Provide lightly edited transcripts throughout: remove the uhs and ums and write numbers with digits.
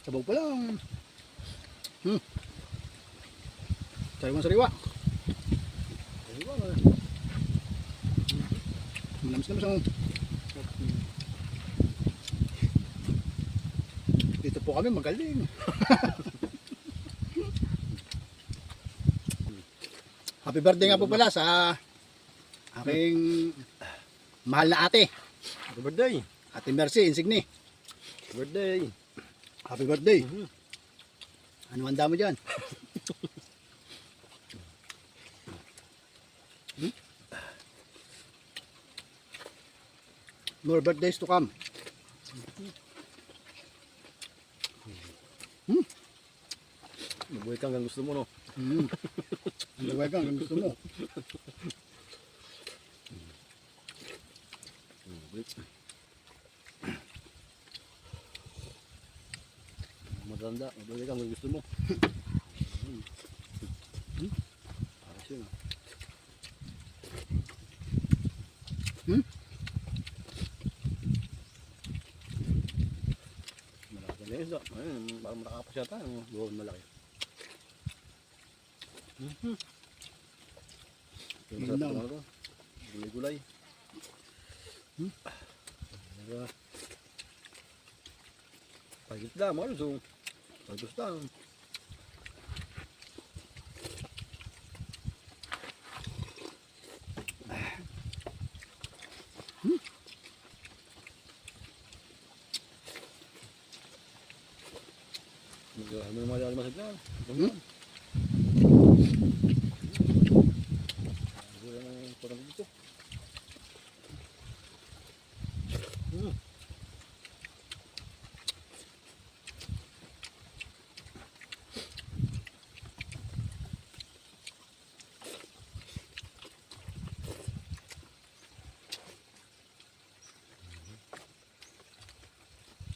Sabaw pa lang. Sariwa. Sariwa. Malamis-lamis ang... Dito po kami magaling. Happy birthday nga po pala sa aking mahal na ate. Happy birthday. Ate Mercy Insigne. Birthday. Happy birthday. Ano handa mo dyan? More birthdays to come. Mabuhay kang gusto mo, no? Mabuhay kang gusto mo. Maganda, mabuhay kang gusto mo. Ayos yun, malaki na yun, ayun, parang makakapos yata, buwan malaki. Masarap Ganda. naman ito. Gulay-gulay. Pagit lang, mga luso. Pagos lang. Ano naman yung masag lang? Parang dito.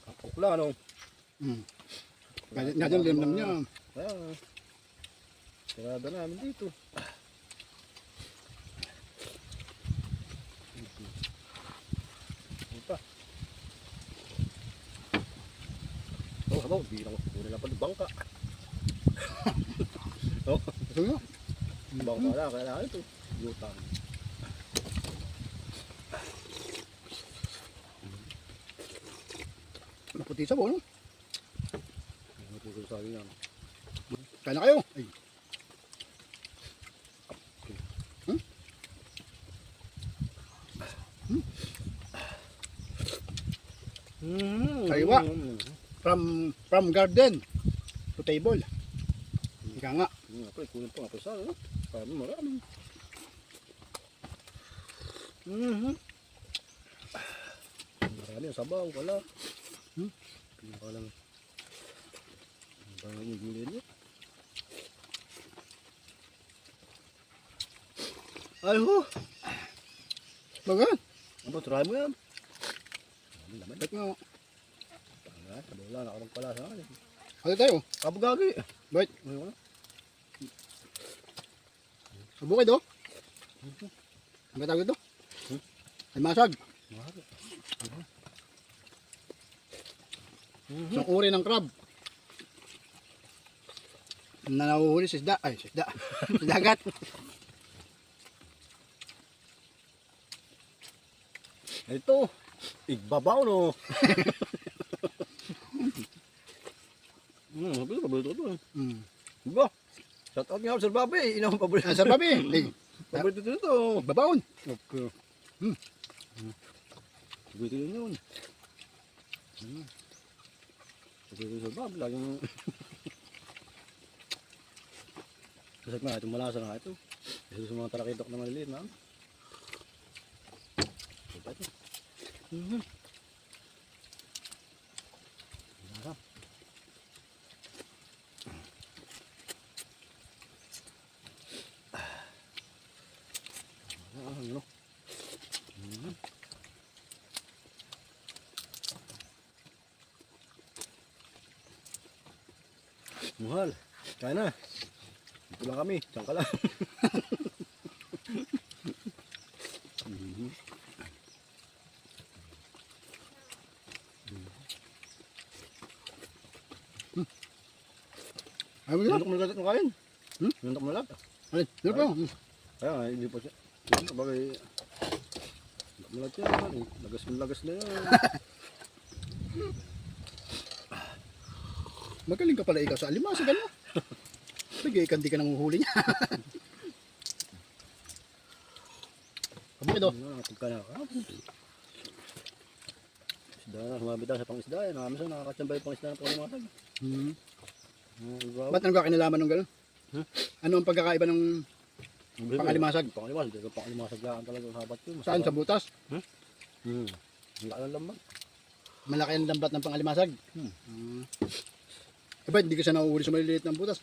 Kapok lang, ano? Galit nga dyan, limnam niya. Ayan. Sarada namin dito. Ito. Oh, habang bilang ko na pa bangka. Oh, Gusto nyo? bangka lang kailangan ito. Yutang. Maputi sa no? Ito ko sa akin yan. Kaya na kayo. Ay. Sariwa. From garden to table. Ika nga. Ako, kunin pa nga pa sa ano. Parang marami. Marami ang sabaw, wala. Pinaka lang. Parang yung gulay niya. Ay ho. Bagan. Aba, try mo yan. Laman. Ba't nga. Wala na ako pala sa akin. Ano tayo? Kabugagi. Ba't? Ayun na. Sabukid oh. Ang tawag ito? Ay masag. Isang uri ng crab. Na nahuhuli sa isda. Ay, sa isda. Sa dagat. Ito. Igbabaw no. Paborito ito. Diba? Shout out nga Sir Bobby. Ina ang paborito. Sa babi. Ay, Paborito ito. babaon. Okay. Paborito yun. Paborito Sir Bobby. Laging... Kasag na, itong malasa na ito. Kasi sa mga talakitok na maliliit na. Diba ito? Sarap. Ano? Mahal. Kaya na. Dito lang kami. Diyan ka lang. Ay, mo Nandok mo lagat ng kain. Hmm? Nandok mo lagat. Alin, dito po. Kaya nga, hindi pa siya. Yun, kabagay. Nandok mo lagat yan. Lagas na yan. Magaling ka pala ikaw sa alimasag, ano? Bigay ka, hindi ka nanguhuli niya. Kabukid, oh. Pagka na. Isda na, sumabita sa pang-isda. Nakamisan, nakakatsambay yung pang-isda na pang-limasag. Hmm. Ba't? Ba't ano ka kinalaman ng gano'n? Huh? Ano ang pagkakaiba ng pang-alimasag? Pang-alimasag. Pang-alimasag lang talaga sa sabat yun. Saan? Sa butas? Ang laki ng lambat. Malaki ang lambat ng pang-alimasag. Hmm. Eh ba't hindi ka siya nauuli sa maliliit ng butas?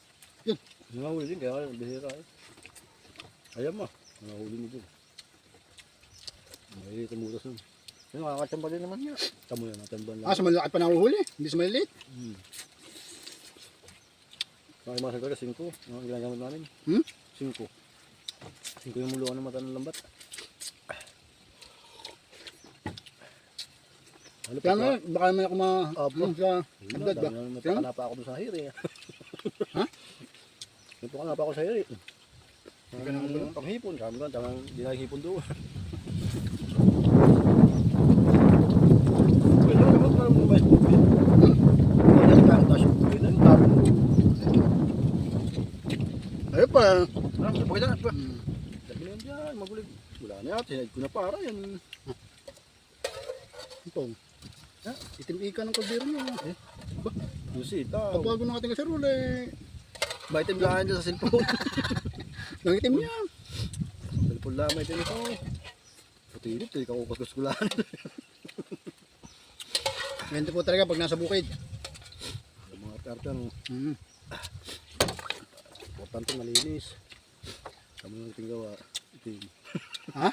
Nangahuli din, kaya bihira eh. Ayan mo, nangahuli mo din. Maliliit ang butas nun. Yung nakakatsamba din naman niya. Tamo yan, natsamba lang. Sa malaki pa nauhuli, hindi sa maliliit. Pang-alimasag talaga, 5. Ang ginagamit namin. 5. 5 yung muluan ng mata ng lambat. Ano Kaya nga, baka naman ako Opo. sa agad ba? Napakana pa ako doon sa hiri. Ha? Napakana pa ako sa hiri. Ganun ba? Panghipon, sabi ko, tamang di nakihipon doon. Pwede ka naman parang lumay sa tubig. Pwede ka naman sa tubig na yung tapon. Ayun pa. Pwede na pa. Sabi na yan dyan, magulig. Wala na yan, tinahid ko na para yan. Ito. Itim ika ng kaldero niya. Yung sitaw. Kabago ng ating kasarol eh. Baitim lang dyan sa cellphone. Nangitim niya. Cellphone lamay din ito. Putilip, hindi ka kukuskus ko lang. Ganito po talaga pag nasa bukid. Yung mga tartan, Hmm. importante malinis. Kami ng ating gawa. Itim. Ha?